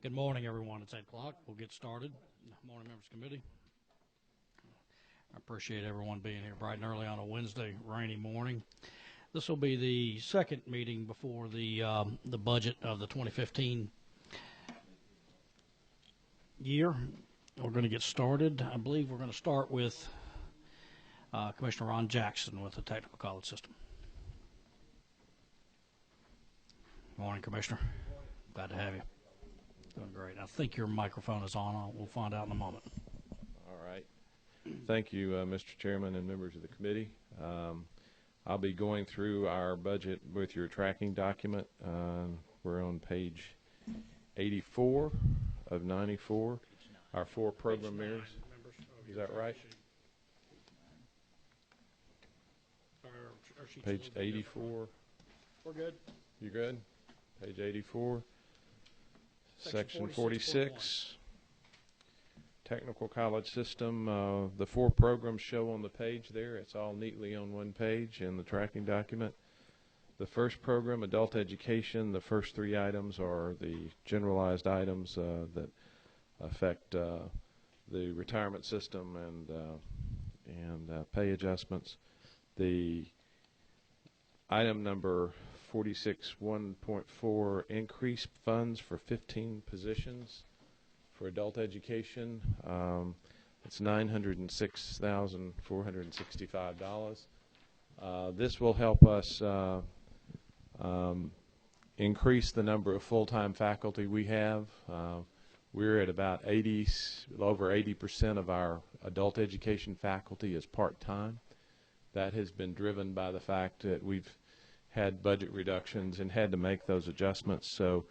Good morning, everyone. It's 8 o'clock. We'll get started. Morning, members committee. I appreciate everyone being here bright and early on a Wednesday rainy morning. This will be the second meeting before the budget of the 2015 year. We're going to get started. I believe we're going to start with Commissioner Ron Jackson with the Technical College System. Morning, Commissioner. Glad to have you. Doing great. I think your microphone is on. We'll find out in a moment. All right. Thank you, Mr. Chairman and members of the committee. I'll be going through our budget with your tracking document. We're on page 84 of 94. Our four program areas. Is that right? Page 84. We're good. You good? Page 84. Section 46. Technical College System. The four programs show on the page there. It's all neatly on one page in the tracking document. The first program, Adult Education, the first three items are the generalized items that affect the retirement system and pay adjustments. The item number 46.1.4, increase funds for 15 positions for adult education. It's $906,465. This will help us increase the number of full-time faculty we have. We're at about over 80% of our adult education faculty is part-time. That has been driven by the fact that we've had budget reductions and had to make those adjustments. So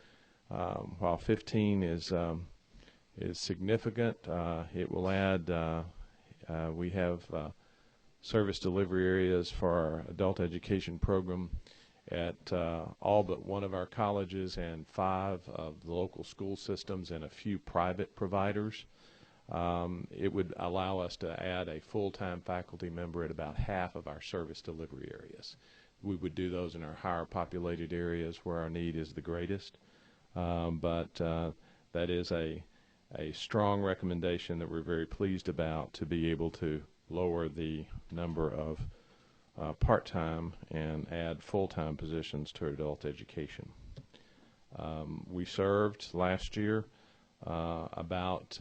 while 15 is significant, it will add, we have service delivery areas for our adult education program at all but one of our colleges and 5 of the local school systems and a few private providers. It would allow us to add a full-time faculty member at about half of our service delivery areas. We would do those in our higher populated areas where our need is the greatest. But that is a strong recommendation that we're very pleased about, to be able to lower the number of part-time and add full-time positions to adult education. We served last year about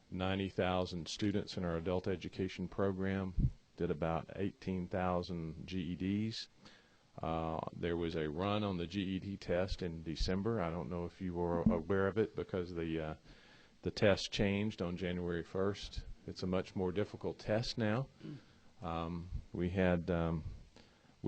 90,000 students in our adult education program, did about 18,000 GEDs. There was a run on the GED test in December. I don't know if you were aware of it, because the test changed on January 1st. It's a much more difficult test now. We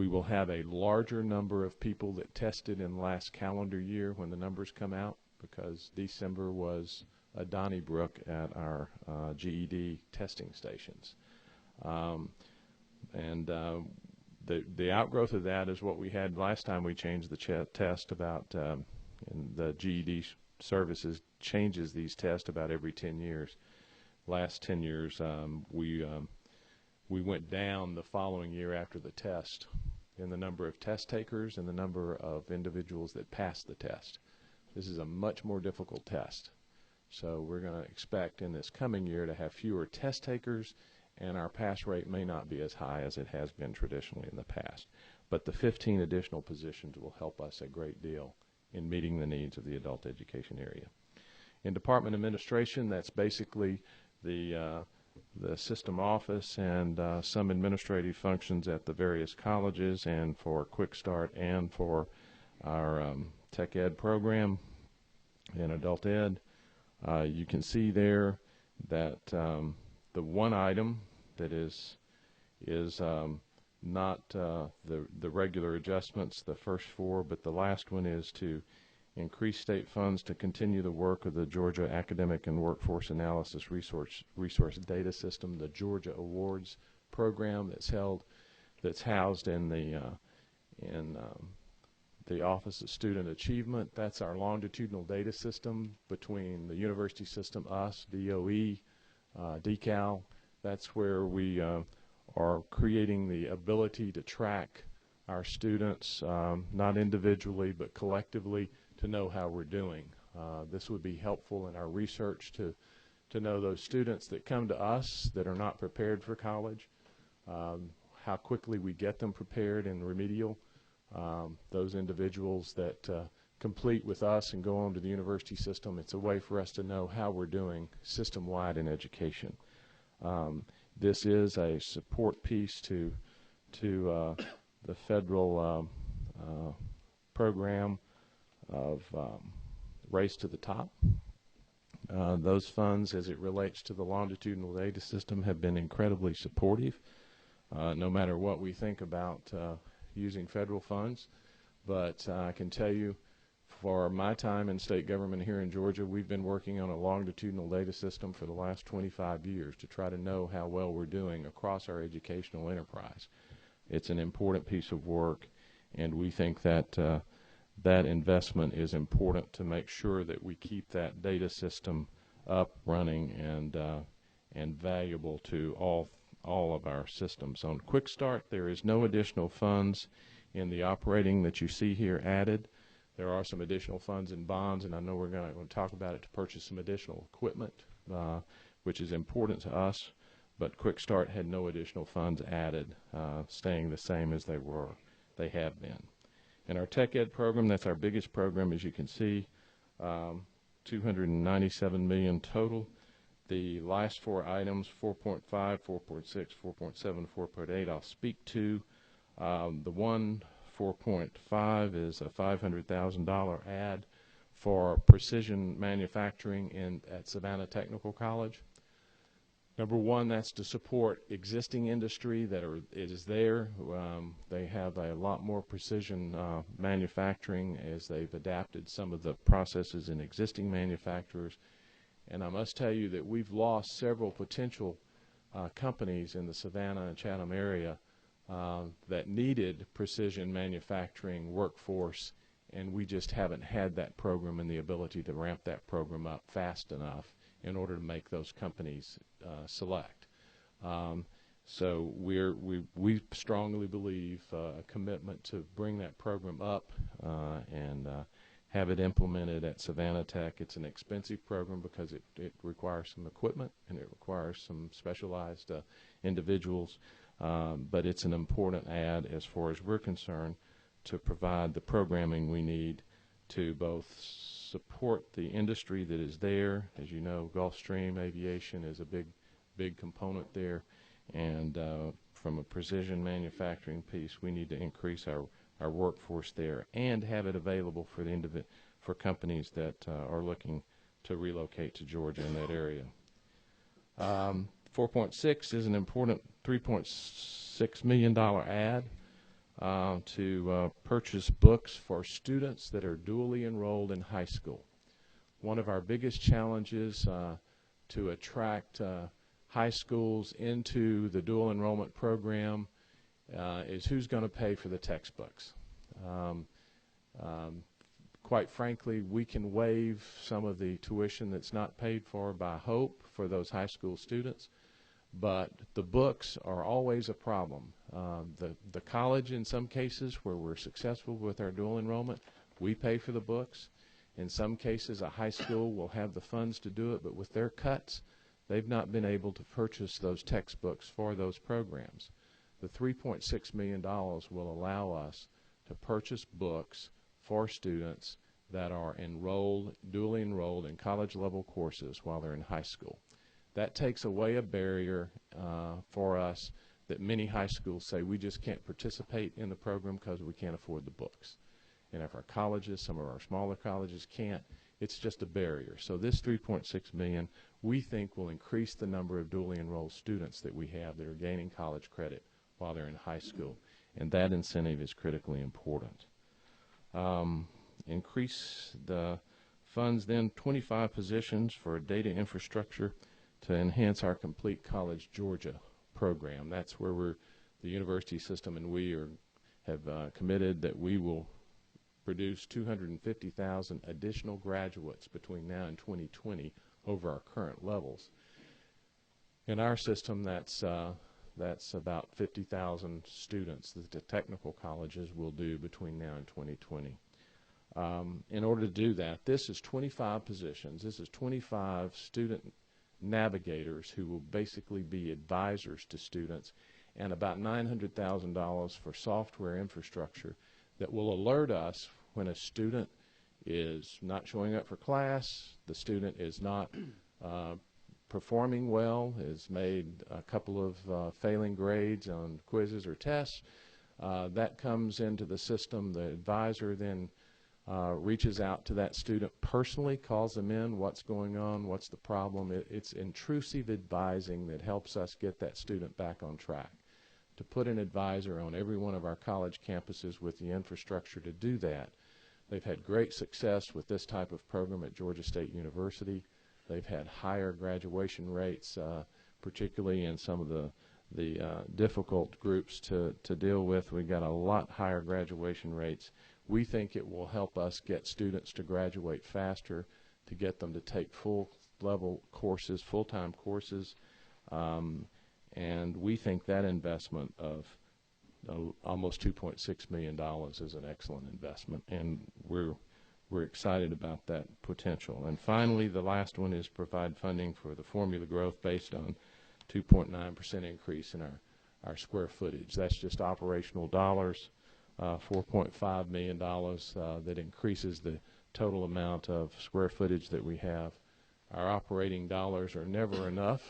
will have a larger number of people that tested in the last calendar year when the numbers come out, because December was a Donnybrook at our GED testing stations. The outgrowth of that is what we had last time we changed the test about, and the GED services changes these tests about every 10 years. Last 10 years, we went down the following year after the test in the number of test takers and the number of individuals that passed the test. This is a much more difficult test. So we're going to expect in this coming year to have fewer test takers, and our pass rate may not be as high as it has been traditionally in the past. But the 15 additional positions will help us a great deal in meeting the needs of the adult education area. In department administration, that's basically the system office and some administrative functions at the various colleges, and for Quick Start and for our Tech Ed program in adult ed. You can see there that the one item that is not the regular adjustments, the first four, but the last one is to increase state funds to continue the work of the Georgia Academic and Workforce Analysis Resource Data System, the Georgia Awards program that's housed in the Office of Student Achievement. That's our longitudinal data system between the university system, us, DOE, DECAL. That's where we are creating the ability to track our students, not individually but collectively, to know how we're doing. This would be helpful in our research to know those students that come to us that are not prepared for college, how quickly we get them prepared in remedial, those individuals that complete with us and go on to the university system. It's a way for us to know how we're doing system-wide in education. This is a support piece to the federal program of Race to the Top. Those funds, as it relates to the longitudinal data system, have been incredibly supportive, no matter what we think about using federal funds. But I can tell you, for my time in state government here in Georgia, we've been working on a longitudinal data system for the last 25 years to try to know how well we're doing across our educational enterprise. It's an important piece of work, and we think that that investment is important to make sure that we keep that data system up, running, and valuable to all of our systems. On Quick Start, there is no additional funds in the operating that you see here added. There are some additional funds in bonds, and I know we're going to talk about it, to purchase some additional equipment, which is important to us. But Quick Start had no additional funds added, staying the same as they have been. In our Tech Ed program, that's our biggest program, as you can see, $297 million total. The last four items, 4.5, 4.6, 4.7, 4.8, I'll speak to. The one 4.5 is a $500,000 ad for precision manufacturing at Savannah Technical College. Number one, that's to support existing industry that is there. They have a lot more precision manufacturing as they've adapted some of the processes in existing manufacturers. And I must tell you that we've lost several potential companies in the Savannah and Chatham area that needed precision manufacturing workforce, and we just haven't had that program and the ability to ramp that program up fast enough in order to make those companies select. So we strongly believe a commitment to bring that program up and have it implemented at Savannah Tech. It's an expensive program because it requires some equipment and it requires some specialized individuals, but it's an important add as far as we're concerned to provide the programming we need to both support the industry that is there. As you know, Gulfstream Aviation is a big component there, and from a precision manufacturing piece, we need to increase our workforce there and have it available for companies that are looking to relocate to Georgia in that area. 4.6 is an important $3.6 million ad to purchase books for students that are dually enrolled in high school. One of our biggest challenges to attract high schools into the dual enrollment program is who's going to pay for the textbooks. Quite frankly, we can waive some of the tuition that's not paid for by HOPE for those high school students, but the books are always a problem. The college, in some cases where we're successful with our dual enrollment, we pay for the books. In some cases, a high school will have the funds to do it, but with their cuts, they've not been able to purchase those textbooks for those programs. The $3.6 million will allow us to purchase books for students that are dually enrolled in college-level courses while they're in high school. That takes away a barrier for us that many high schools say we just can't participate in the program because we can't afford the books. And if our colleges, some of our smaller colleges can't, it's just a barrier. So this $3.6 million, we think, will increase the number of dually enrolled students that we have that are gaining college credit while they're in high school. And that incentive is critically important. Increase the funds then 25 positions for data infrastructure to enhance our Complete College Georgia program. That's where the university system and we have committed that we will produce 250,000 additional graduates between now and 2020 over our current levels. In our system, that's about 50,000 students that the technical colleges will do between now and 2020. In order to do that, this is 25 positions. This is 25 student navigators who will basically be advisors to students, and about $900,000 for software infrastructure that will alert us when a student is not showing up for class, the student is not performing well, has made a couple of failing grades on quizzes or tests. That comes into the system. The advisor then reaches out to that student personally, calls them in, what's going on, what's the problem. It's intrusive advising that helps us get that student back on track. To put an advisor on every one of our college campuses with the infrastructure to do that. They've had great success with this type of program at Georgia State University. They've had higher graduation rates, particularly in some of the difficult groups to deal with. We've got a lot higher graduation rates. We think it will help us get students to graduate faster, to get them to take full-level courses, full-time courses, and we think that investment of almost $2.6 million is an excellent investment, and we're excited about that potential. And finally, the last one is provide funding for the formula growth based on 2.9% increase in our square footage. That's just operational dollars, $4.5 million that increases the total amount of square footage that we have. Our operating dollars are never enough,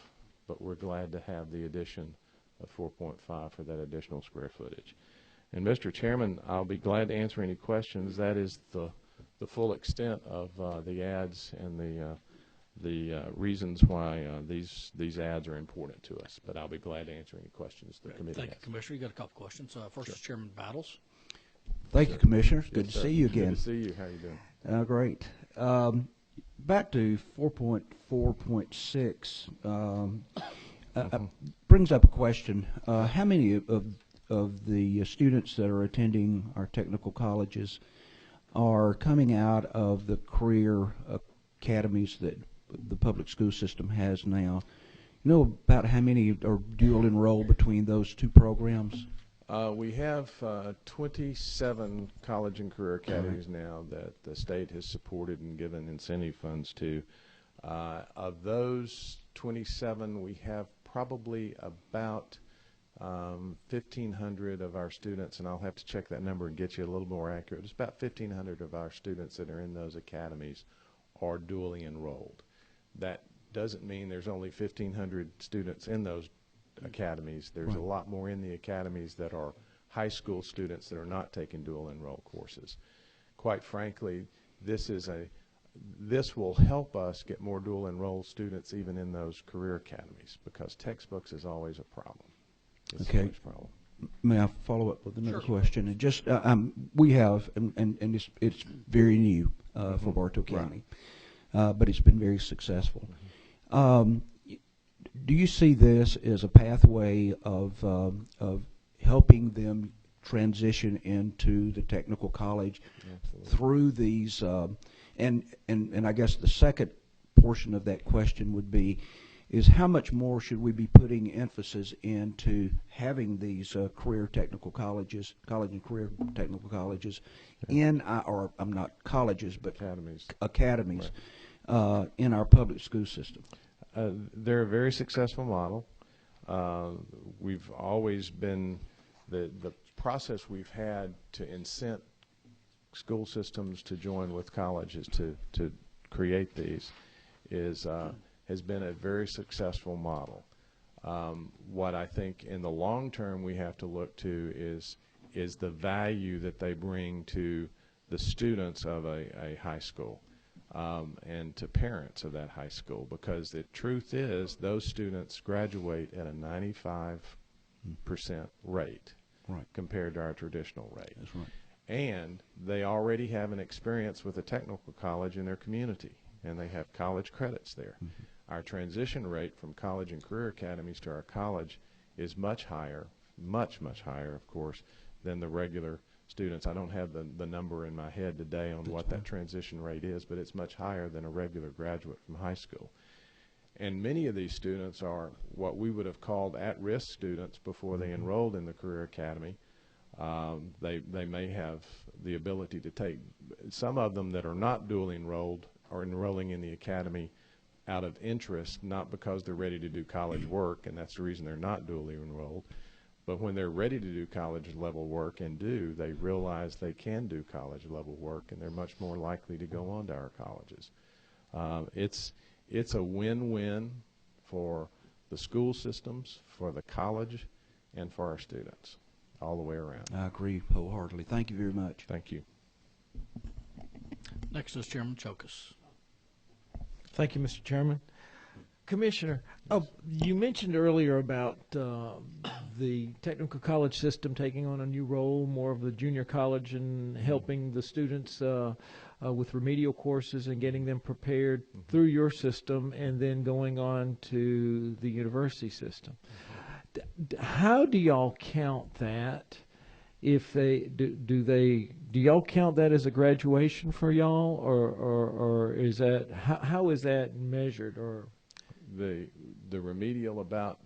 but we're glad to have the addition of 4.5 for that additional square footage. And Mr. Chairman, I'll be glad to answer any questions. That is the full extent of the ads and the reasons why these ads are important to us. But I'll be glad to answer any questions the committee has. Thank you, Commissioner. You got a couple questions. First is Chairman Battles. Thank you, Commissioners. Good to see you again. Good to see you. How are you doing? Great. Back to 4.4.6 brings up a question. How many of the students that are attending our technical colleges are coming out of the career academies that the public school system has now? You know about how many are dual enroll between those two programs? We have 27 college and career academies now that the state has supported and given incentive funds to. Of those 27, we have probably about 1,500 of our students, and I'll have to check that number and get you a little more accurate. It's about 1,500 of our students that are in those academies are dually enrolled. That doesn't mean there's only 1,500 students in those academies. There's a lot more in the academies that are high school students that are not taking dual enroll courses. Quite frankly, this will help us get more dual enroll students even in those career academies, because textbooks is always a problem. It's Okay. always a problem. May I follow up with another Sure. question? And just we have, and it's very new for Bartow County, but it's been very successful. Do you see this as a pathway of helping them transition into the technical college through these? And I guess the second portion of that question would be, is how much more should we be putting emphasis into having these career technical colleges, college and career technical colleges, in our, I'm not colleges, but academies in our public school system? They're a very successful model. We've always been, the process we've had to incent school systems to join with colleges to create these has been a very successful model. What I think in the long term we have to look to is the value that they bring to the students of a high school. And to parents of that high school, because the truth is those students graduate at a 95% rate compared to our traditional rate. That's right. And they already have an experience with a technical college in their community, and they have college credits there. Our transition rate from college and career academies to our college is much higher, much higher, of course, than the regular students. I don't have the number in my head today on what that transition rate is, but it's much higher than a regular graduate from high school. And many of these students are what we would have called at-risk students before they enrolled in the career academy, They may have the ability to take some of them that are not dually enrolled are enrolling in the academy out of interest, not because they're ready to do college work, and that's the reason they're not dually enrolled. But when they're ready to do college level work and they realize they can do college level work, and they're much more likely to go on to our colleges. It's a win-win for the school systems, for the college, and for our students, all the way around. I agree wholeheartedly. Thank you very much. Thank you. Next is Chairman Chokas. Thank you, Mr. Chairman. Commissioner, you mentioned earlier about the technical college system taking on a new role, more of the junior college, and helping the students with remedial courses and getting them prepared through your system and then going on to the university system. How do y'all count that? If they do y'all count that as a graduation for y'all, or is that how is that measured? Or the remedial, about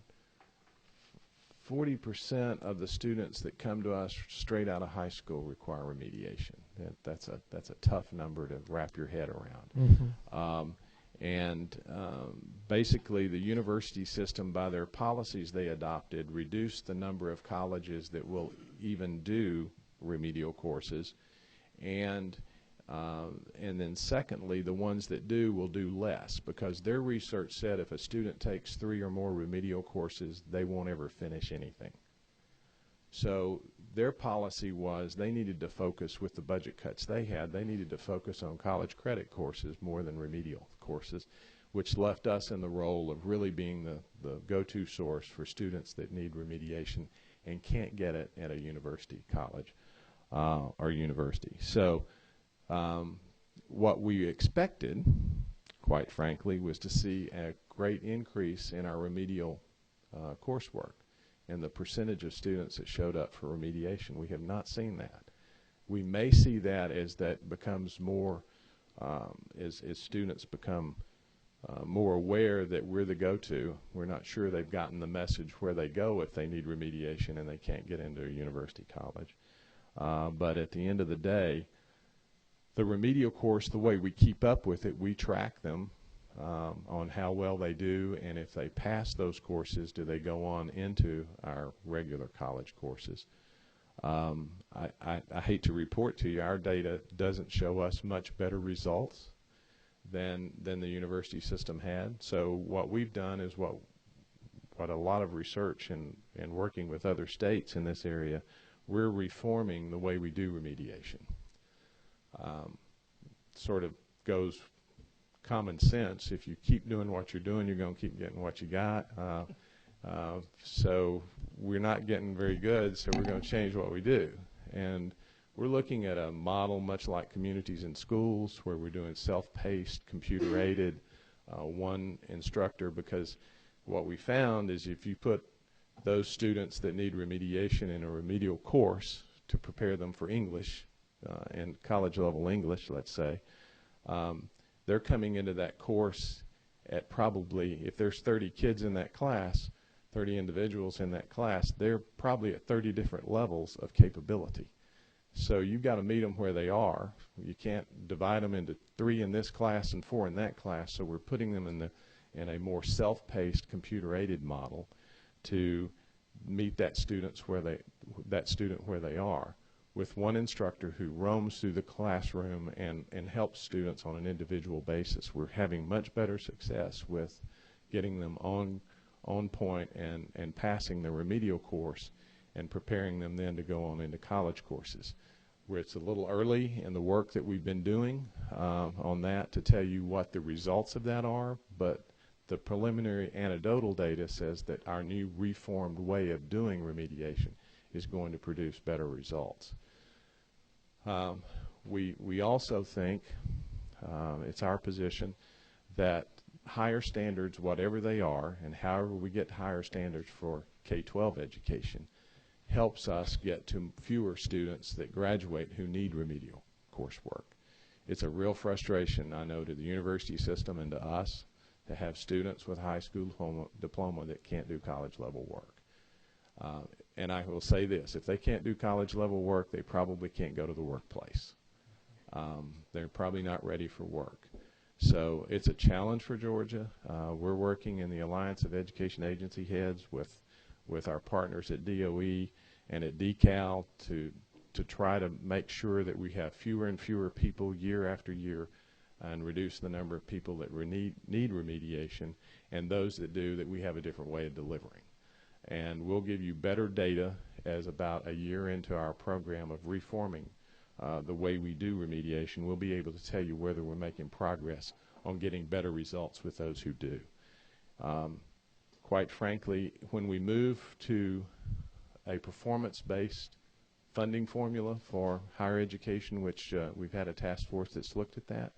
40% of the students that come to us straight out of high school require remediation. That's a tough number to wrap your head around. Basically, the university system, by their policies they adopted, reduced the number of colleges that will even do remedial courses, and then secondly, the ones that do will do less, because their research said if a student takes 3 or more remedial courses, they won't ever finish anything. So their policy was they needed to focus, with the budget cuts they had, they needed to focus on college credit courses more than remedial courses, which left us in the role of really being the go-to source for students that need remediation and can't get it at a university college or university. So what we expected, quite frankly, was to see a great increase in our remedial coursework and the percentage of students that showed up for remediation. We have not seen that. We may see that as that becomes more, as students become more aware that we're the go-to. We're not sure they've gotten the message where they go if they need remediation and they can't get into a university college. But at the end of the day, the remedial course, the way we keep up with it, we track them on how well they do, and if they pass those courses, do they go on into our regular college courses. I hate to report to you, our data doesn't show us much better results than the university system had. So what we've done is what a lot of research and working with other states in this area, we're reforming the way we do remediation. Sort of goes common sense. If you keep doing what you're doing, you're going to keep getting what you got. So we're not getting very good, so we're going to change what we do. And we're looking at a model much like communities in schools, where we're doing self-paced, computer-aided, one instructor, because what we found is if you put those students that need remediation in a remedial course to prepare them for English, and college-level English, let's say, they're coming into that course at probably, if there's 30 kids in that class, 30 individuals in that class, they're probably at 30 different levels of capability. So you've got to meet them where they are. You can't divide them into 3 in this class and 4 in that class, so we're putting them in a more self-paced, computer-aided model to meet that student where they are, with one instructor who roams through the classroom and helps students on an individual basis. We're having much better success with getting them on point and passing the remedial course and preparing them then to go on into college courses. Where it's a little early in the work that we've been doing on that to tell you what the results of that are, but the preliminary anecdotal data says that our new reformed way of doing remediation is going to produce better results. We also think, it's our position, that higher standards, whatever they are, and however we get higher standards for K-12 education, helps us get to fewer students that graduate who need remedial coursework. It's a real frustration, I know, to the university system and to us to have students with high school diploma that can't do college level work. And I will say this, if they can't do college level work, they probably can't go to the workplace. They're probably not ready for work. So it's a challenge for Georgia. We're working in the Alliance of Education Agency Heads with our partners at DOE and at DeCal to try to make sure that we have fewer and fewer people year after year and reduce the number of people that need remediation, and those that do, that we have a different way of delivering. And we'll give you better data as about a year into our program of reforming the way we do remediation. We'll be able to tell you whether we're making progress on getting better results with those who do. Quite frankly, when we move to a performance-based funding formula for higher education, which we've had a task force that's looked at that,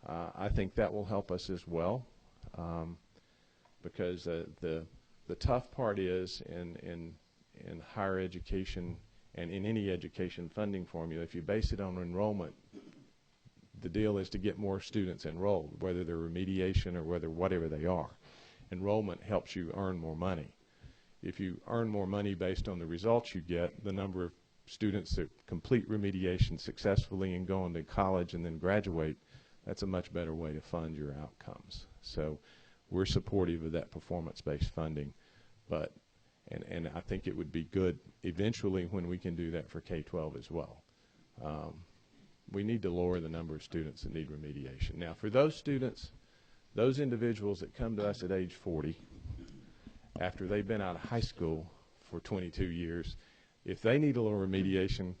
I think that will help us as well, because the tough part is in higher education and in any education funding formula, if you base it on enrollment, the deal is to get more students enrolled, whether they're remediation or whatever they are. Enrollment helps you earn more money. If you earn more money based on the results you get, the number of students that complete remediation successfully and go on to college and then graduate, that's a much better way to fund your outcomes. So we're supportive of that performance-based funding, but and I think it would be good eventually when we can do that for K-12 as well. We need to lower the number of students that need remediation. Now, for those students, those individuals that come to us at age 40, after they've been out of high school for 22 years, if they need a little remediation,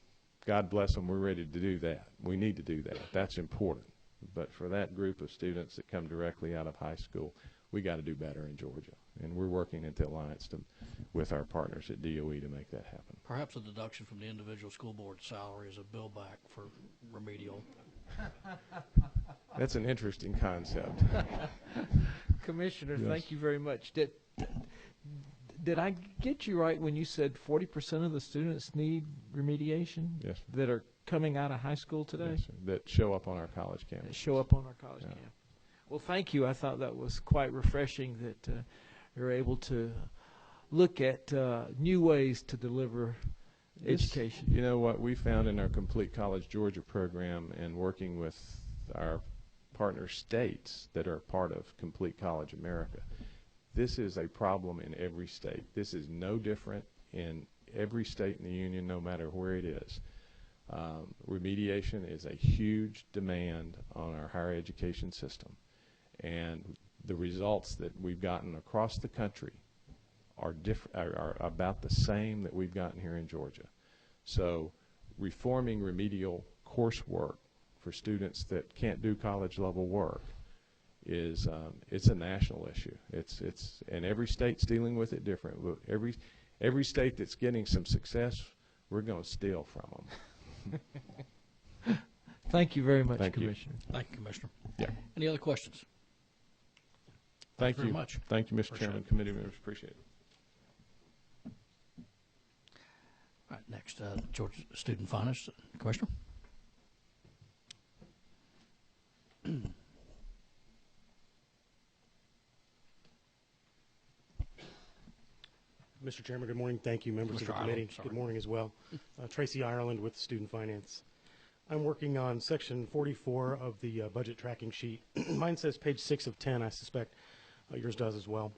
God bless them, we're ready to do that. We need to do that. That's important. But for that group of students that come directly out of high school, we got to do better in Georgia. And we're working at the Alliance with our partners at DOE to make that happen. Perhaps a deduction from the individual school board salary is a bill back for remedial. That's an interesting concept. Commissioner, Yes. thank you very much. Did I get you right when you said 40% of the students need remediation? Yes. That are coming out of high school today? Yes, sir. That show up on our college campus. That show up on our college Yeah. camp. Well, thank you. I thought that was quite refreshing that you're able to look at new ways to deliver education. You know what we found in our Complete College Georgia program and working with our partner states that are part of Complete College America, this is a problem in every state. This is no different in every state in the union, no matter where it is. Remediation is a huge demand on our higher education system. And the results that we've gotten across the country are about the same that we've gotten here in Georgia. So reforming remedial coursework for students that can't do college level work is it's a national issue. And every state's dealing with it different. Every state that's getting some success, we're going to steal from them. Thank you very much, Thank you. Commissioner. Thank you, Commissioner. Yeah. Any other questions? Thank you very much. Thank you, Mr. Appreciate Chairman, it. committee members. Appreciate it. All right, next, Georgia Student Finance Commissioner. Mr. Chairman, good morning. Thank you, members of Mr. the Ireland, committee. sorry. Good morning as well. Tracy Ireland with Student Finance. I'm working on section 44 of the budget tracking sheet. Mine says page 6 of 10. I suspect yours does as well.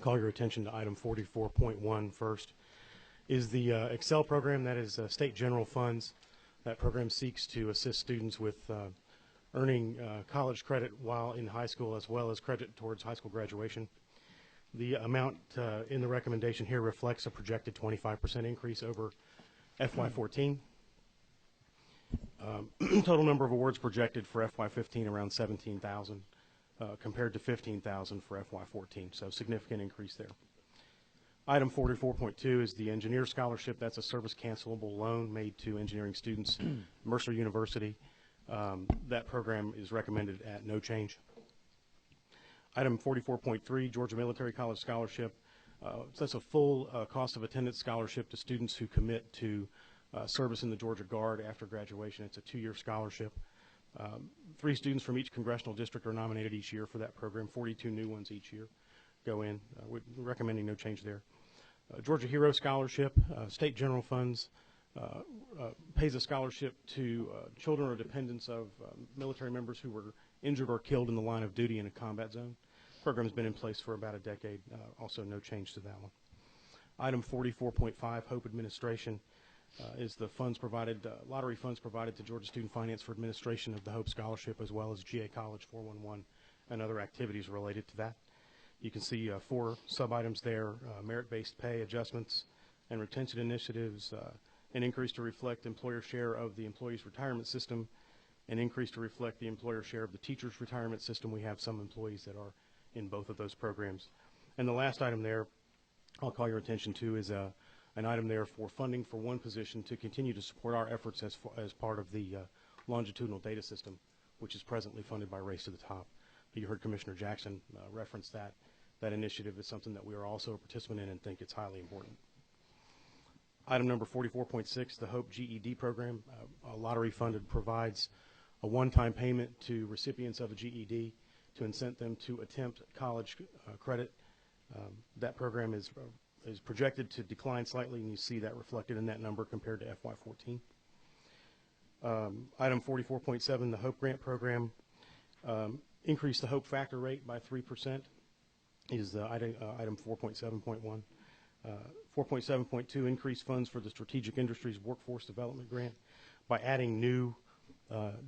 Call your attention to item 44.1 first. Is the Excel program, that is state general funds. That program seeks to assist students with earning college credit while in high school, as well as credit towards high school graduation. The amount in the recommendation here reflects a projected 25% increase over FY14. Total number of awards projected for FY15 around 17,000 compared to 15,000 for FY14, so significant increase there. Item 44.2 is the engineer scholarship. That's a service cancelable loan made to engineering students, Mercer University. That program is recommended at no change. Item 44.3, Georgia Military College Scholarship. So that's a full cost of attendance scholarship to students who commit to service in the Georgia Guard after graduation. It's a 2-year scholarship. 3 students from each congressional district are nominated each year for that program. 42 new ones each year go in. We're recommending no change there. Georgia Hero Scholarship, state general funds, pays a scholarship to children or dependents of military members who were injured or killed in the line of duty in a combat zone. Program's been in place for about a decade. Also no change to that one. Item 44.5, Hope Administration, is the funds provided, lottery funds provided to Georgia Student Finance for administration of the Hope Scholarship, as well as GA College 411 and other activities related to that. You can see 4 sub-items there: merit-based pay adjustments and retention initiatives, an increase to reflect employer share of the employee's retirement system, an increase to reflect the employer share of the teacher's retirement system. We have some employees that are in both of those programs. And the last item there I'll call your attention to is an item there for funding for one position to continue to support our efforts as part of the longitudinal data system, which is presently funded by Race to the Top. You heard Commissioner Jackson reference that. That initiative is something that we are also a participant in and think it's highly important. Item number 44.6, the Hope GED program. A lottery funded provides a one-time payment to recipients of a GED to incent them to attempt college credit. That program is projected to decline slightly, and you see that reflected in that number compared to FY14. Item 44.7, the Hope Grant program. Increase the Hope factor rate by 3% is item 4.7.1. 4.7.2, increase funds for the Strategic Industries Workforce Development Grant by adding new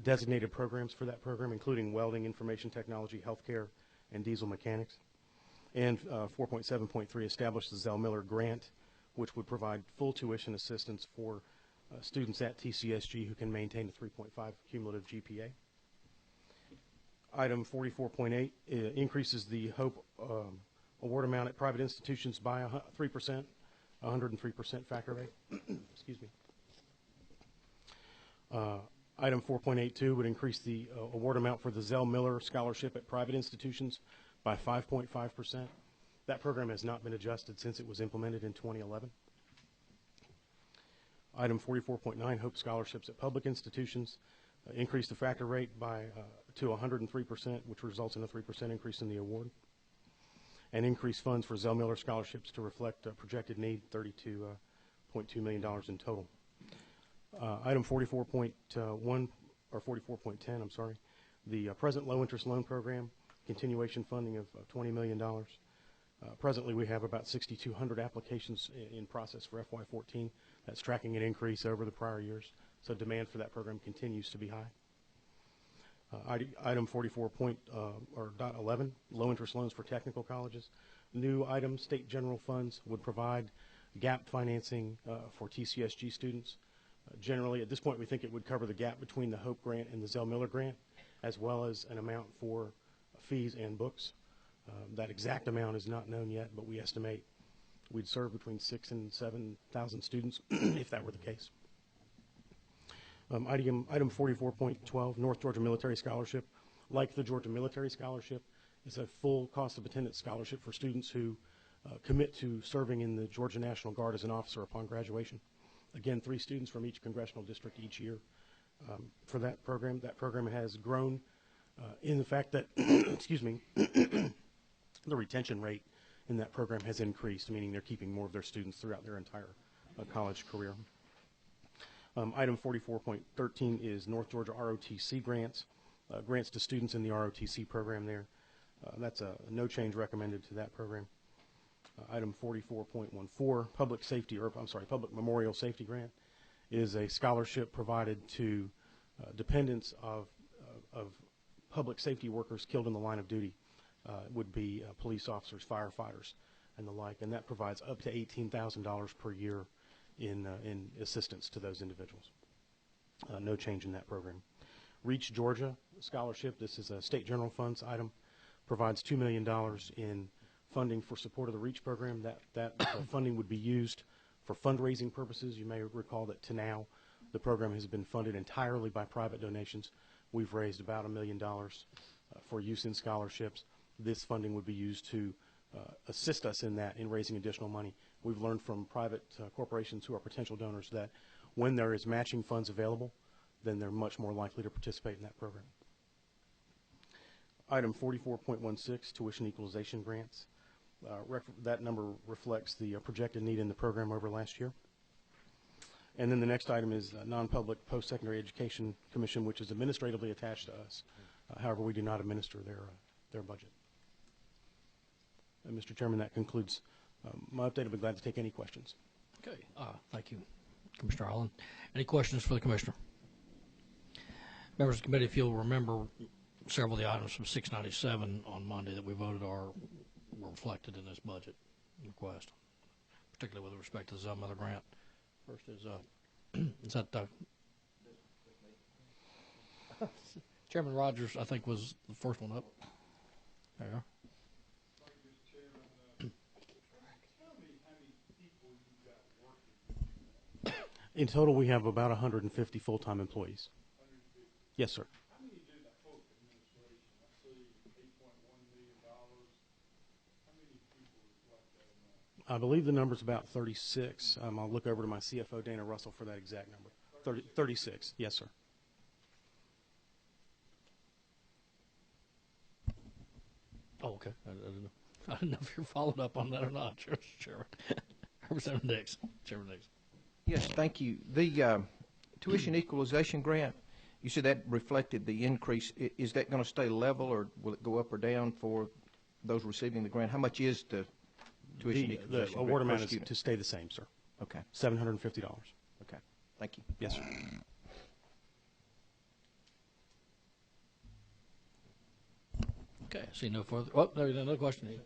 designated programs for that program, including welding, information technology, healthcare, and diesel mechanics. And 4.7.3, establish the Zell Miller Grant, which would provide full tuition assistance for students at TCSG who can maintain a 3.5 cumulative GPA. Item 44.8 increases the Hope award amount at private institutions by 3%, 103% factor rate. Excuse me. Item 4.82 would increase the award amount for the Zell Miller Scholarship at private institutions by 5.5%. That program has not been adjusted since it was implemented in 2011. Item 44.9, Hope Scholarships at public institutions. Increase the factor rate by to 103%, which results in a 3% increase in the award. And increase funds for Zell Miller scholarships to reflect projected need, $32.2 million in total. Item 44.1 or 44.10, I'm sorry, the present low interest loan program, continuation funding of $20 million. Presently, we have about 6,200 applications in process for FY14. That's tracking an increase over the prior years. So demand for that program continues to be high. Item 44.11, low interest loans for technical colleges. New item, state general funds would provide gap financing for TCSG students. Generally, at this point, we think it would cover the gap between the Hope Grant and the Zell Miller Grant, as well as an amount for fees and books. That exact amount is not known yet, but we estimate we'd serve between 6,000 and 7,000 students if that were the case. Item 44.12, North Georgia Military Scholarship. Like the Georgia Military Scholarship, is a full cost of attendance scholarship for students who commit to serving in the Georgia National Guard as an officer upon graduation. Again, 3 students from each congressional district each year for that program. That program has grown in the fact that, excuse me, the retention rate in that program has increased, meaning they're keeping more of their students throughout their entire college career. Item 44.13 is North Georgia ROTC grants, grants to students in the ROTC program there. That's a no change recommended to that program. Item 44.14, Public Memorial Safety Grant, is a scholarship provided to dependents of public safety workers killed in the line of duty. Would be police officers, firefighters, and the like, and that provides up to $18,000 per year in assistance to those individuals. No change in that program. Reach Georgia Scholarship, this is a state general funds item, provides $2 million in funding for support of the REACH program. That funding would be used for fundraising purposes. You may recall that to now the program has been funded entirely by private donations. We've raised about $1 million for use in scholarships. This funding would be used to assist us in that, in raising additional money. We've learned from private corporations who are potential donors that when there is matching funds available, then they're much more likely to participate in that program. Item 44.16, tuition equalization grants. That number reflects the projected need in the program over last year. And then the next item is non-public post-secondary education commission, which is administratively attached to us. However, we do not administer their budget. And Mr. Chairman, that concludes my update. I'll be glad to take any questions. Okay, thank you, Commissioner Holland. Any questions for the Commissioner? Members of the committee, if you'll remember, several of the items from 697 on Monday that we voted were reflected in this budget request, particularly with respect to the Zell Miller grant. First is that Chairman Rogers, I think, was the first one up. There you are. In total, we have about 150 full-time employees. Yes, sir. How many do the Hope administration? I see $8.1 million. How many people reflect that amount? I believe the number's about 36. I'll look over to my CFO, Dana Russell, for that exact number. 36. Yes, sir. Oh, okay. I didn't know if you followed up on that or not. Sure. Representative Nix. Chairman Nix. Yes, thank you. The tuition equalization grant, you said that reflected the increase. Is that going to stay level, or will it go up or down for those receiving the grant? How much is the tuition equalization The award grant per amount is student? to stay the same, sir. Okay, $750. okay. Thank you. Yes, sir. Okay, I see no further. Oh, there's another question.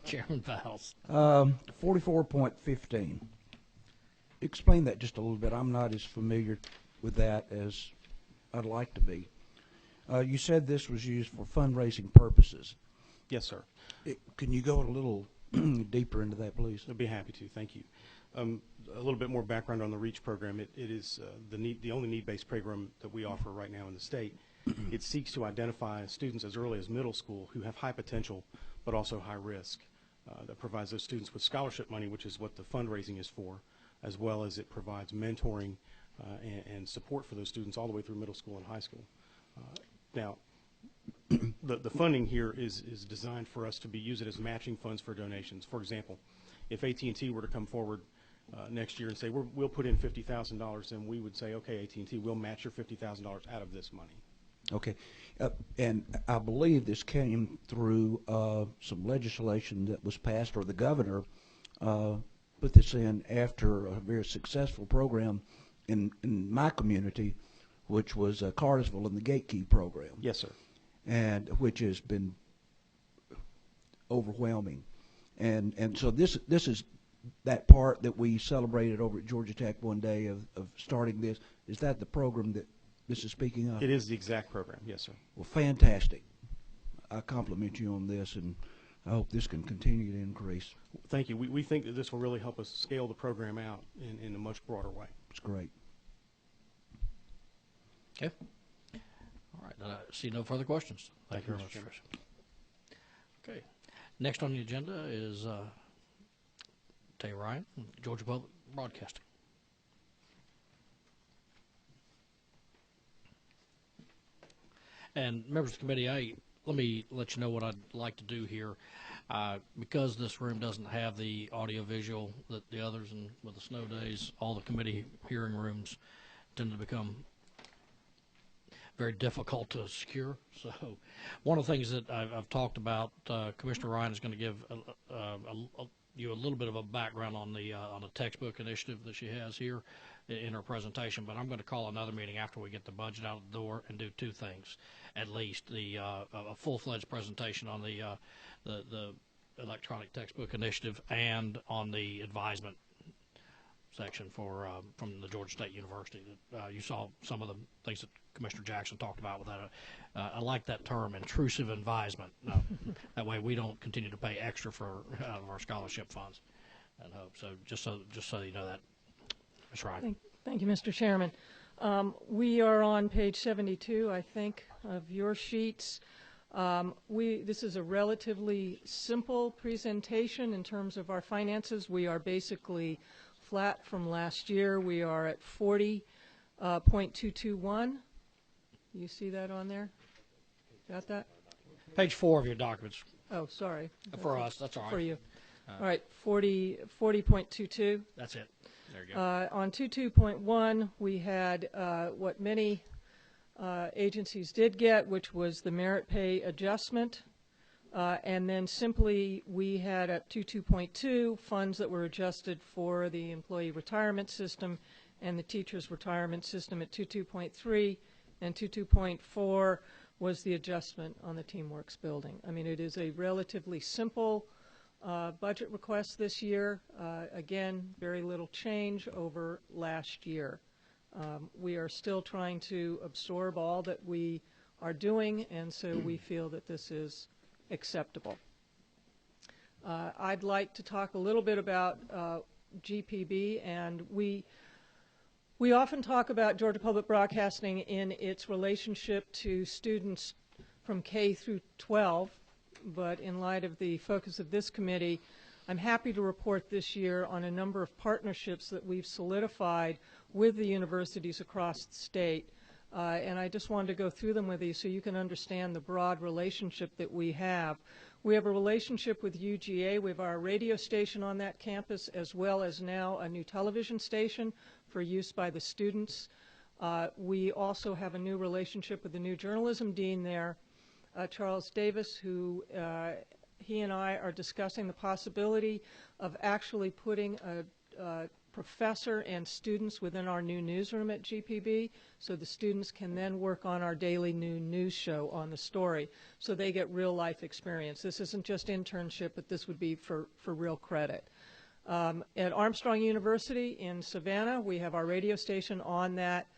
Chairman Fowles. 44.15. Explain that just a little bit. I'm not as familiar with that as I'd like to be. You said this was used for fundraising purposes. Yes, sir. Can you go a little deeper into that, please? I'd be happy to. Thank you. A little bit more background on the REACH program. It is the only need-based program that we offer right now in the state. It seeks to identify students as early as middle school who have high potential but also high risk. That provides those students with scholarship money, which is what the fundraising is for, as well as it provides mentoring and support for those students all the way through middle school and high school. Now, the funding here is designed for us to be used as matching funds for donations. For example, if AT&T were to come forward next year and say, we'll put in $50,000, then we would say, okay, AT&T, we'll match your $50,000 out of this money. Okay. And I believe this came through some legislation that was passed, or the governor put this in after a very successful program in my community, which was Cartersville and the Gate Key program. Yes, sir. And which has been overwhelming. And so this is that part that we celebrated over at Georgia Tech one day of starting this. Is that the program that this is speaking of? It is the exact program. Yes, sir. Well, fantastic. I compliment you on this, and I hope this can continue to increase. Thank you. We think that this will really help us scale the program out in a much broader way. It's great. Okay. All right. I see no further questions. Thank you very much, Trish. Okay. Next on the agenda is Tay Ryan from Georgia Public Broadcasting. And members of the committee, let me let you know what I'd like to do here. Because this room doesn't have the audio-visual that the others, and with the snow days, all the committee hearing rooms tend to become very difficult to secure. So one of the things that I've talked about, Commissioner Ryan is going to give you a little bit of a background on the textbook initiative that she has here in her presentation, but I'm going to call another meeting after we get the budget out the door and do two things, at least: a full-fledged presentation on the electronic textbook initiative and on the advisement section from the Georgia State University. You saw some of the things that Commissioner Jackson talked about with that. I like that term, intrusive advisement. That way we don't continue to pay extra for out of our scholarship funds. And hope so. Just so you know that, Ms. Ryan. Thank you, Mr. Chairman. We are on page 72, I think, of your sheets. This is a relatively simple presentation in terms of our finances. We are basically flat from last year. We are at 40.221. You see that on there? Got that? Page 4 of your documents. Oh, sorry. For us, that's all right. For you. All right, 40.22. That's it. There you go. On 22.1, we had what many agencies did get, which was the merit pay adjustment. And then simply we had at 22.2 funds that were adjusted for the employee retirement system and the teachers' retirement system at 22.3, and 22.4 was the adjustment on the TeamWorks building. I mean, it is a relatively simple budget request this year. Again, very little change over last year. We are still trying to absorb all that we are doing, and so we feel that this is acceptable. I'd like to talk a little bit about GPB, and we often talk about Georgia Public Broadcasting in its relationship to students from K through 12, but in light of the focus of this committee, I'm happy to report this year on a number of partnerships that we've solidified with the universities across the state. And I just wanted to go through them with you so you can understand the broad relationship that we have. We have a relationship with UGA. We have our radio station on that campus, as well as now a new television station for use by the students. We also have a new relationship with the new journalism dean there, Charles Davis, who he and I are discussing the possibility of actually putting a professor and students within our new newsroom at GPB, so the students can then work on our daily new news show on the story, so they get real life experience. This isn't just internship, but this would be for real credit. At Armstrong University in Savannah, we have our radio station on that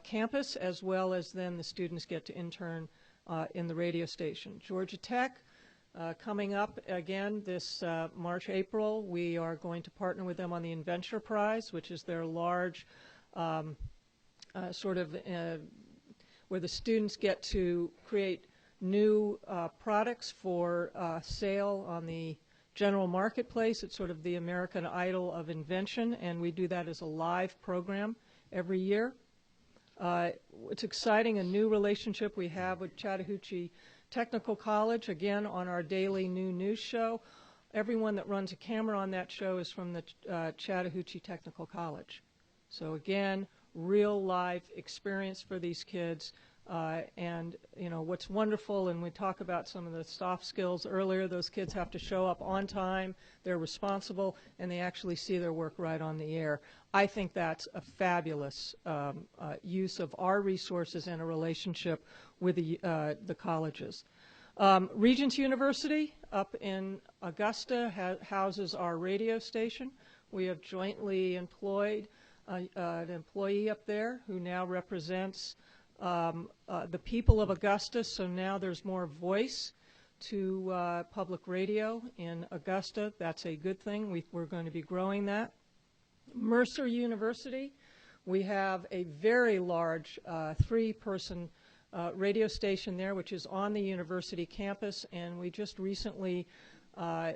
campus, as well as then the students get to intern in the radio station. Georgia Tech, coming up again this March, April, we are going to partner with them on the Inventure Prize, which is their large sort of where the students get to create new products for sale on the general marketplace. It's sort of the American Idol of invention, and we do that as a live program every year. It's exciting, a new relationship we have with Chattahoochee Technical College, again on our daily new news show. Everyone that runs a camera on that show is from the Chattahoochee Technical College. So again, real life experience for these kids. And you know what's wonderful, and we talk about some of the soft skills earlier, those kids have to show up on time, they're responsible, and they actually see their work right on the air. I think that's a fabulous use of our resources and a relationship with the colleges. Regents University up in Augusta houses our radio station. We have jointly employed an employee up there who now represents the people of Augusta, so now there's more voice to public radio in Augusta. That's a good thing. We're going to be growing that. Mercer University, we have a very large 3-person radio station there, which is on the university campus, and we just recently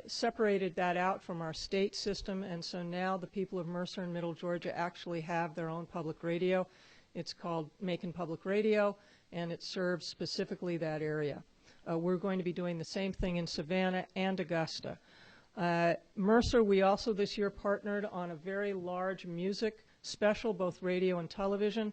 separated that out from our state system, and so now the people of Mercer and Middle Georgia actually have their own public radio. It's called Macon Public Radio, and it serves specifically that area. We're going to be doing the same thing in Savannah and Augusta. Mercer, we also this year partnered on a very large music special, both radio and television,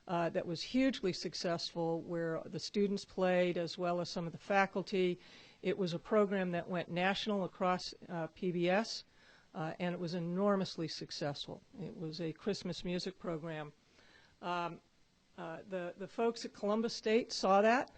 that was hugely successful, where the students played as well as some of the faculty. It was a program that went national across PBS, and it was enormously successful. It was a Christmas music program. The folks at Columbus State saw that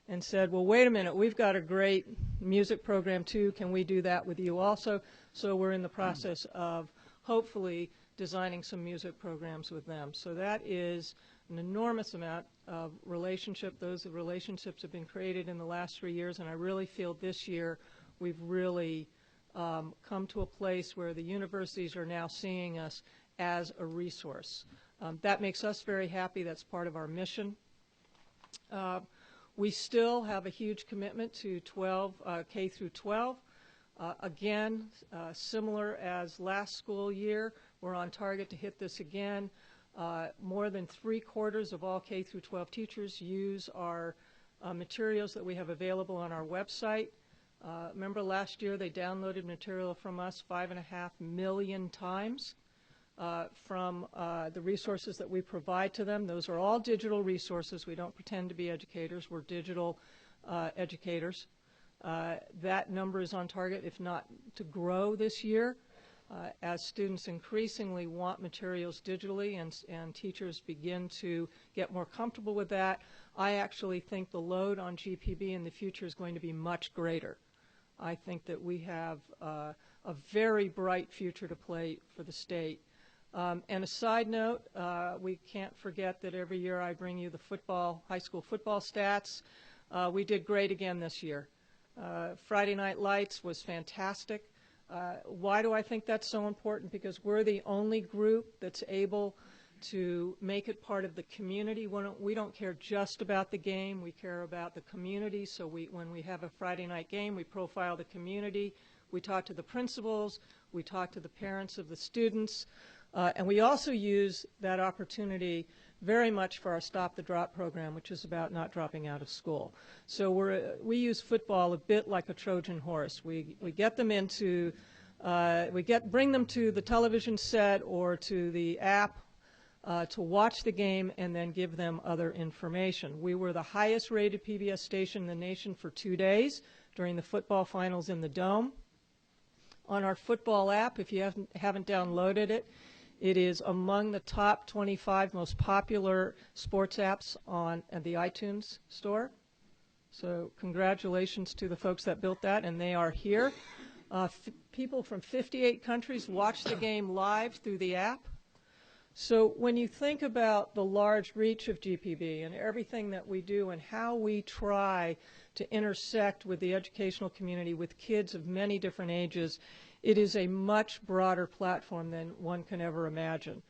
and said, well, wait a minute, we've got a great music program too. Can we do that with you also? So we're in the process of hopefully designing some music programs with them. So that is an enormous amount of relationship. Those relationships have been created in the last 3 years, and I really feel this year we've really come to a place where the universities are now seeing us as a resource. That makes us very happy. That's part of our mission. We still have a huge commitment to K through 12. Again, similar as last school year, we're on target to hit this again. More than 3/4 of all K through 12 teachers use our materials that we have available on our website. Remember last year they downloaded material from us 5.5 million times from the resources that we provide to them. Those are all digital resources. We don't pretend to be educators. We're digital educators. That number is on target, if not to grow this year, as students increasingly want materials digitally and teachers begin to get more comfortable with that. I actually think the load on GPB in the future is going to be much greater. I think that we have a very bright future to play for the state. And a side note, we can't forget that every year I bring you the high school football stats. We did great again this year. Friday Night Lights was fantastic. Why do I think that's so important? Because we're the only group that's able to make it part of the community. We don't care just about the game. We care about the community. So when we have a Friday night game, we profile the community. We talk to the principals. We talk to the parents of the students. And we also use that opportunity very much for our Stop the Drop program, which is about not dropping out of school. So we use football a bit like a Trojan horse. We get them into, bring them to the television set or to the app to watch the game and then give them other information. We were the highest rated PBS station in the nation for 2 days during the football finals in the Dome. On our football app, if you haven't downloaded it, it is among the top 25 most popular sports apps on the iTunes store. So congratulations to the folks that built that, and they are here. People from 58 countries watch the game live through the app. So when you think about the large reach of GPB and everything that we do and how we try to intersect with the educational community with kids of many different ages, it is a much broader platform than one can ever imagine.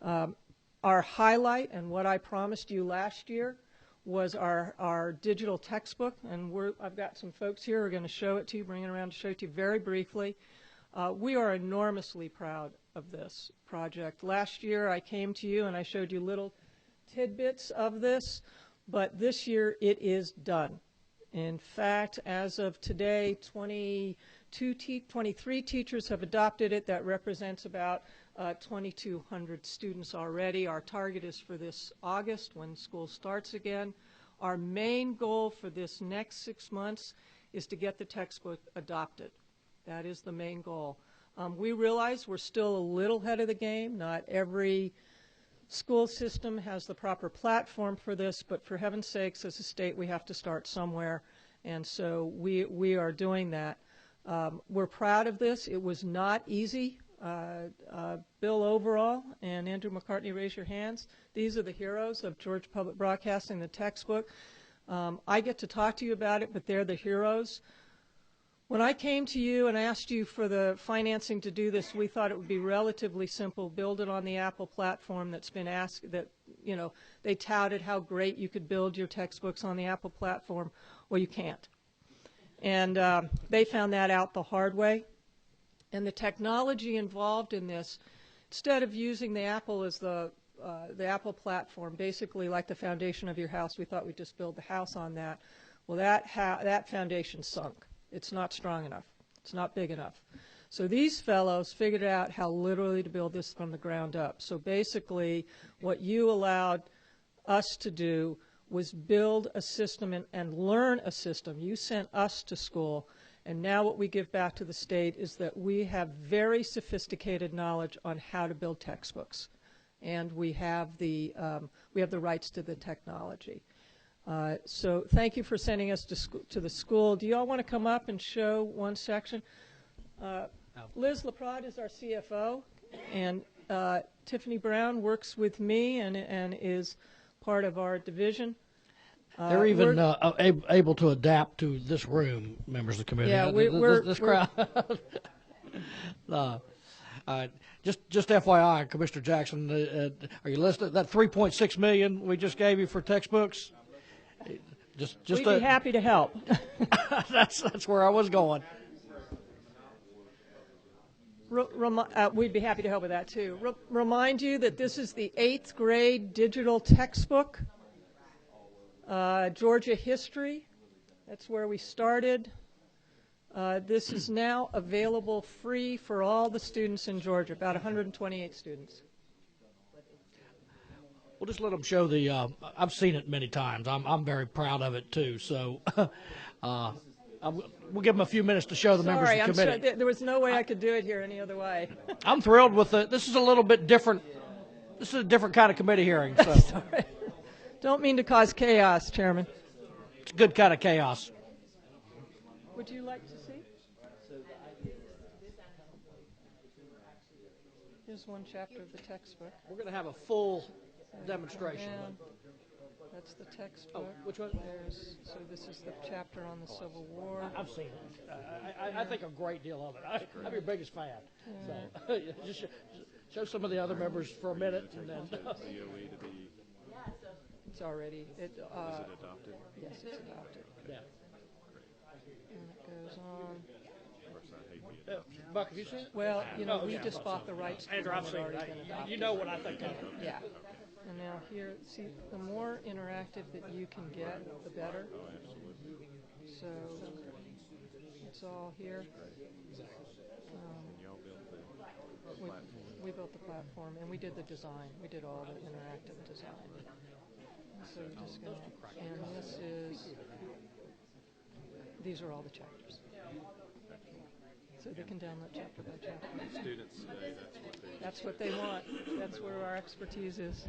Our highlight, and what I promised you last year, was our digital textbook. And I've got some folks here who are going to show it to you, bring it around to show it to you very briefly. We are enormously proud of this project. Last year I came to you and I showed you little tidbits of this, but this year it is done. In fact, as of today, 23 teachers have adopted it. That represents about 2,200 students already. Our target is for this August when school starts again. Our main goal for this next 6 months is to get the textbook adopted. That is the main goal. We realize we're still a little ahead of the game. Not every school system has the proper platform for this, but for heaven's sakes, as a state, we have to start somewhere, and so we are doing that. We're proud of this. It was not easy. Bill Overall and Andrew McCartney, raise your hands. These are the heroes of Georgia Public Broadcasting, the textbook. I get to talk to you about it, but they're the heroes. When I came to you and asked you for the financing to do this, we thought it would be relatively simple. Build it on the Apple platform that's been asked, that, you know, they touted how great you could build your textbooks on the Apple platform. Well, you can't. And they found that out the hard way. And the technology involved in this, instead of using the Apple as the Apple platform, basically like the foundation of your house, we thought we'd just build the house on that. Well, that foundation sunk. It's not strong enough. It's not big enough. So these fellows figured out how literally to build this from the ground up. So basically, what you allowed us to do was build a system and learn a system. You sent us to school, and now what we give back to the state is that we have very sophisticated knowledge on how to build textbooks, and we have the rights to the technology. So thank you for sending us to the school. Do you all want to come up and show one section? Liz LaPrade is our CFO, and Tiffany Brown works with me and is part of our division. They're even able to adapt to this room, members of the committee. Yeah, this crowd. Just FYI, Commissioner Jackson, are you listening? That $3.6 million we just gave you for textbooks. We'd be happy to help. That's where I was going. We'd be happy to help with that too. Remind you that this is the 8th grade digital textbook. Georgia history, that's where we started. This is now available free for all the students in Georgia, about 128 students. We'll just let them show the. I've seen it many times. I'm very proud of it too. So we'll give them a few minutes to show the members Sorry, of the committee. there was no way I could do it here any other way. I'm thrilled with it. This is a little bit different. This is a different kind of committee hearing. So Sorry. Don't mean to cause chaos, Chairman. it's a good kind of chaos. Would you like to see? Here's one chapter of the textbook. We're going to have a full demonstration. And that's the textbook. Oh, which one? So this is the chapter on the Civil War. I've seen it. I think a great deal of it. I'm your biggest fan. So just show some of the other members for a minute, and then. It's already. Is it adopted? Yes, it's adopted. Yeah. And it goes on. Buck, have you seen it? Well, Oh, we yeah. just bought the rights to it. Andrew, I've It's seen already it. been adopted. You know what I think of it. Yeah. And now here, see, the more interactive that you can get, the better. So it's all here. We built the platform, and we did the design. We did all the interactive design. So you're just gonna, and this is, these are all the chapters. So they can download chapter by chapter. Students today, That's what they want. That's where our expertise is.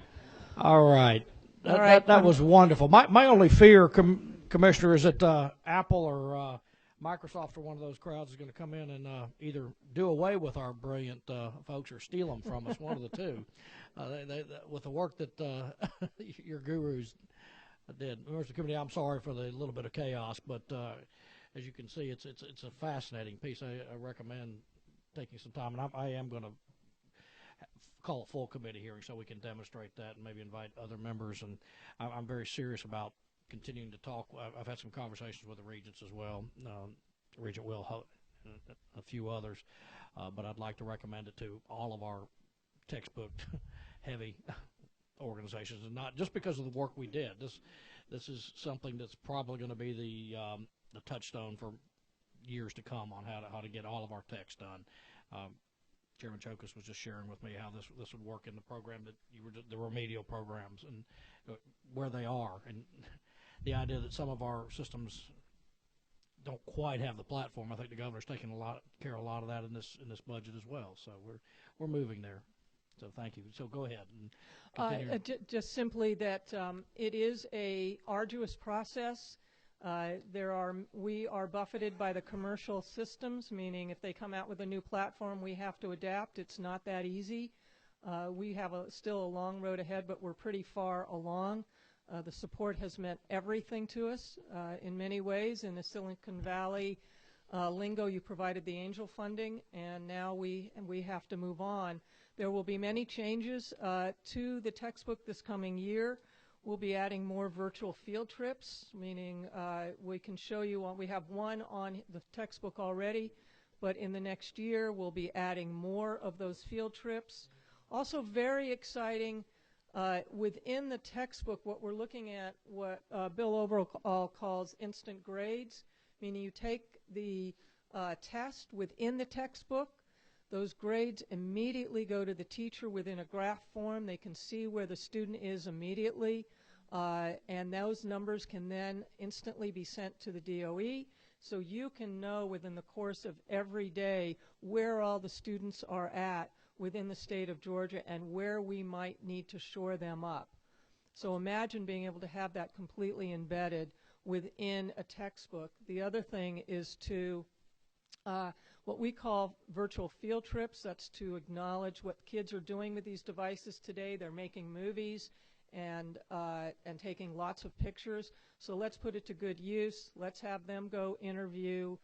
All right. All right. That was wonderful. My only fear, Commissioner, is that Apple or Microsoft or one of those crowds is going to come in and either do away with our brilliant folks or steal them from us, one of the two, with the work that your gurus did. Members of the committee, I'm sorry for the little bit of chaos, but as you can see, it's a fascinating piece. I recommend taking some time, and I am going to call a full committee hearing so we can demonstrate that and maybe invite other members. And I'm very serious about continuing to talk. I've had some conversations with the regents as well, Regent Will and a few others, but I'd like to recommend it to all of our textbook heavy organizations, and not just because of the work we did. This is something that's probably going to be the touchstone for years to come on how to get all of our text done. Chairman Chokas was just sharing with me how this would work in the program that the remedial programs and where they are, and the idea that some of our systems don't quite have the platform. I think the governor's taking care of a lot of that in this budget as well. So we're moving there. So thank you. So go ahead and continue. Just simply that it is a arduous process. We are buffeted by the commercial systems, meaning if they come out with a new platform, we have to adapt. It's not that easy. We have still a long road ahead, but we're pretty far along. The support has meant everything to us in many ways. In the Silicon Valley lingo, you provided the angel funding, and now we have to move on. There will be many changes to the textbook this coming year. We'll be adding more virtual field trips, meaning we can show you we have one on the textbook already, but in the next year we'll be adding more of those field trips. Also very exciting, within the textbook, what we're looking at, what Bill Overall calls instant grades, meaning you take the test within the textbook. Those grades immediately go to the teacher within a graph form. They can see where the student is immediately, and those numbers can then instantly be sent to the DOE. So you can know within the course of every day where all the students are at within the state of Georgia and where we might need to shore them up. So imagine being able to have that completely embedded within a textbook. The other thing is to what we call virtual field trips. That's to acknowledge what kids are doing with these devices today. They're making movies and taking lots of pictures. So let's put it to good use. Let's have them go interview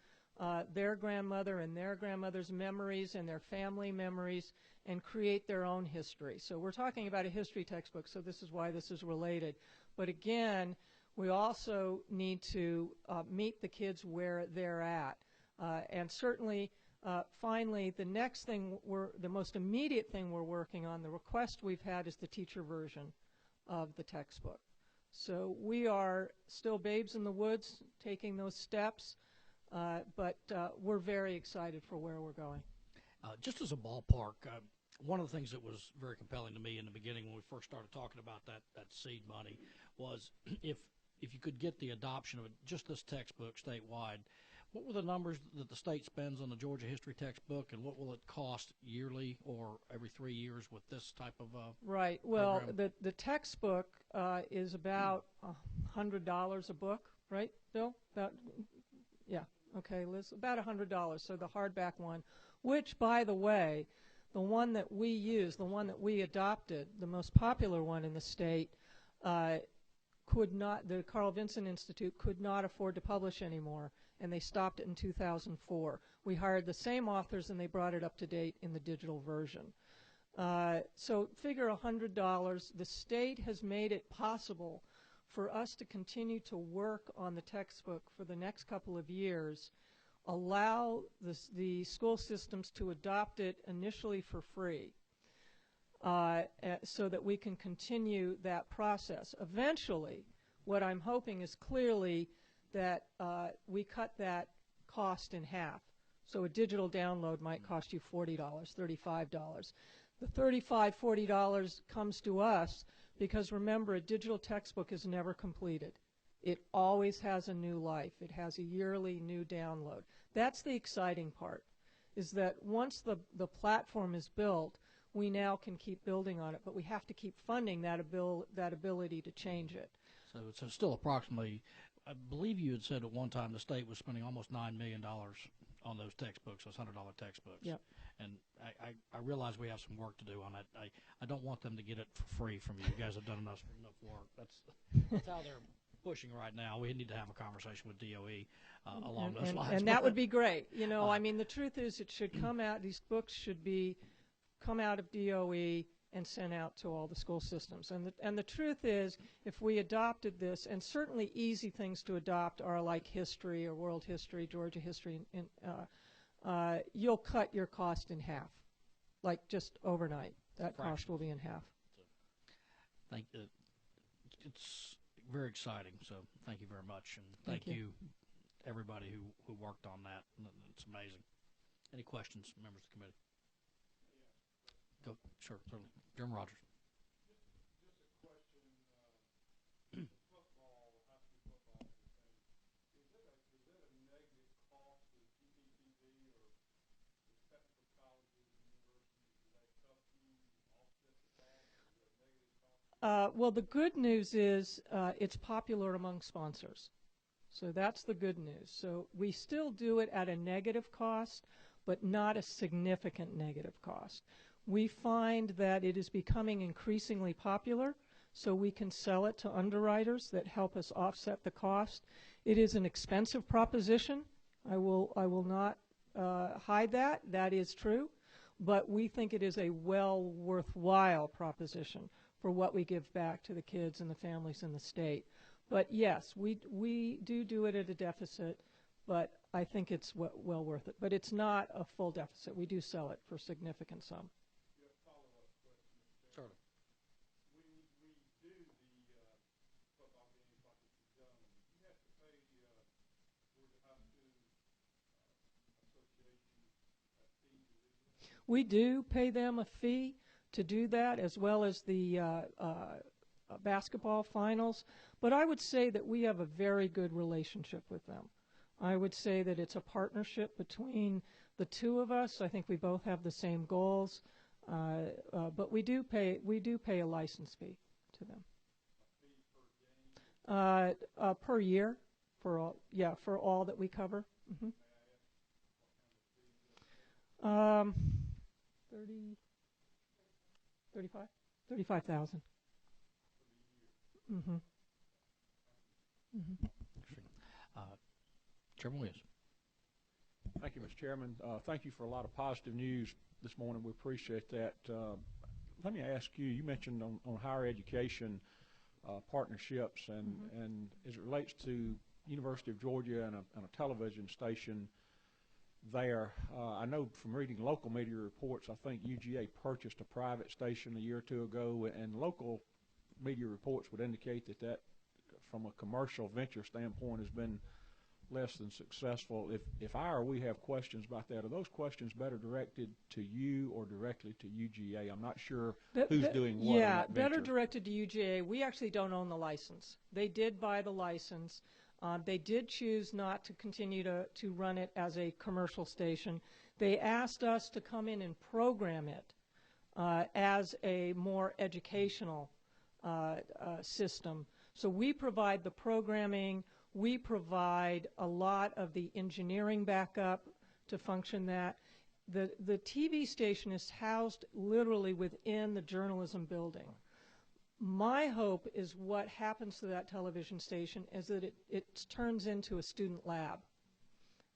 their grandmother and their grandmother's memories and their family memories and create their own history. So we're talking about a history textbook, so this is why this is related. But again, we also need to meet the kids where they're at. And certainly, finally, the next thing, the most immediate thing we're working on, the request we've had, is the teacher version of the textbook. So we are still babes in the woods taking those steps. But we're very excited for where we're going. Just as a ballpark, one of the things that was very compelling to me in the beginning when we first started talking about that seed money was if you could get the adoption of just this textbook statewide, what were the numbers that the state spends on the Georgia history textbook, and what will it cost yearly or every 3 years with this type of Right. Well, program? the textbook is about $100 a book, right, Bill? Yeah. Okay, Liz, about $100. So the hardback one, which, by the way, the one that we use, the one that we adopted, the most popular one in the state, could not, the Carl Vinson Institute could not afford to publish anymore, and they stopped it in 2004. We hired the same authors, and they brought it up to date in the digital version. So figure $100. The state has made it possible for us to continue to work on the textbook for the next couple of years, allow the school systems to adopt it initially for free, so that we can continue that process. Eventually, what I'm hoping is clearly that we cut that cost in half. So a digital download might cost you $40, $35. The $35, $40 comes to us because, remember, a digital textbook is never completed. It always has a new life. It has a yearly new download. That's the exciting part, is that once the platform is built, we now can keep building on it, but we have to keep funding that ability to change it. So it's still approximately, I believe you had said at one time the state was spending almost $9 million on those textbooks, those $100 textbooks. Yep. And I realize we have some work to do on that. I don't want them to get it for free from you. You guys have done enough work. That's how they're pushing right now. We need to have a conversation with DOE along those lines. And that would be great. You know, I mean, the truth is it should come out, these books should come out of DOE and sent out to all the school systems. And the truth is, if we adopted this, and certainly easy things to adopt are like history or world history, Georgia history, you'll cut your cost in half, like just overnight. That cost will be in half. It's very exciting, so thank you very much. And thank you everybody who worked on that. It's amazing. Any questions, members of the committee? Go, sure, certainly. Jim Rogers. Just a question, football, high school football, and everything. Is it a negative cost to GPTV or the technical colleges and universities? Do they help you offset the cost, or is it a negative cost? Well, the good news is it's popular among sponsors. So that's the good news. So we still do it at a negative cost, but not a significant negative cost. We find that it is becoming increasingly popular, so we can sell it to underwriters that help us offset the cost. It is an expensive proposition. I will not hide that. That is true. But we think it is a worthwhile proposition for what we give back to the kids and the families in the state. But yes, we do it at a deficit, but I think it's well worth it. But it's not a full deficit. We do sell it for a significant sum. Follow-up question, Mr. Chairman. Certainly. We do the football games like it's done. You have to pay Georgia High School Association a fee to do that? We do pay them a fee to do that, as well as the basketball finals. But I would say that we have a very good relationship with them. I would say that it's a partnership between the two of us. I think we both have the same goals. But we do pay a license fee to them. Per year for all that we cover. Mm-hmm. 35,000. Mm-hmm. Mm-hmm. Chairman Williams. Thank you, Mr. Chairman. Thank you for a lot of positive news this morning. We appreciate that. Let me ask you, you mentioned on higher education partnerships, and as it relates to University of Georgia and a television station there, I know from reading local media reports, I think UGA purchased a private station a year or two ago, and local media reports would indicate that from a commercial venture standpoint has been less than successful. If I or we have questions about that, are those questions better directed to you or directly to UGA? I'm not sure who's doing what on Yeah, that better venture. directed to UGA. We actually don't own the license. They did buy the license. They did choose not to continue to run it as a commercial station. They asked us to come in and program it as a more educational system. So we provide the programming. We provide a lot of the engineering backup to function that. The TV station is housed literally within the journalism building. My hope is what happens to that television station is that it turns into a student lab.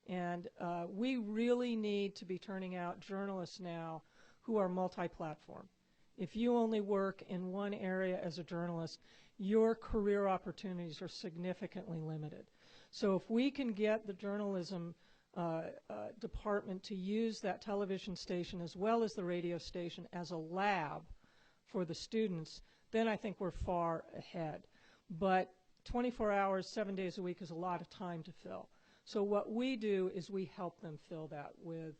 And we really need to be turning out journalists now who are multi-platform. If you only work in one area as a journalist, your career opportunities are significantly limited. So if we can get the journalism department to use that television station as well as the radio station as a lab for the students, then I think we're far ahead. But 24 hours, 7 days a week is a lot of time to fill. So what we do is we help them fill that with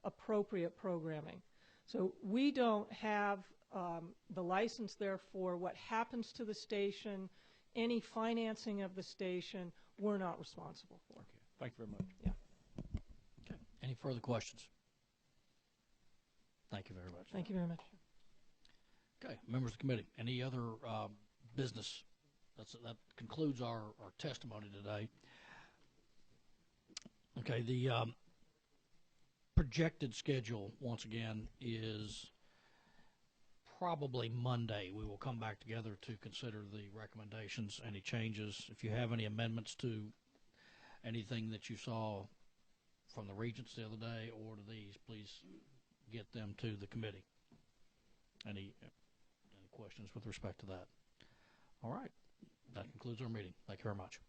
appropriate programming. So we don't have the license, therefore, what happens to the station, any financing of the station, we're not responsible for. Okay. Thank you very much. Yeah. Okay. Any further questions? Thank you very much. Thank you very much. Okay, members of the committee, any other business? That concludes our testimony today. Okay, the projected schedule, once again, is probably Monday. We will come back together to consider the recommendations, any changes. If you have any amendments to anything that you saw from the regents the other day or to these, please get them to the committee. Any questions with respect to that? All right. That concludes our meeting. Thank you very much.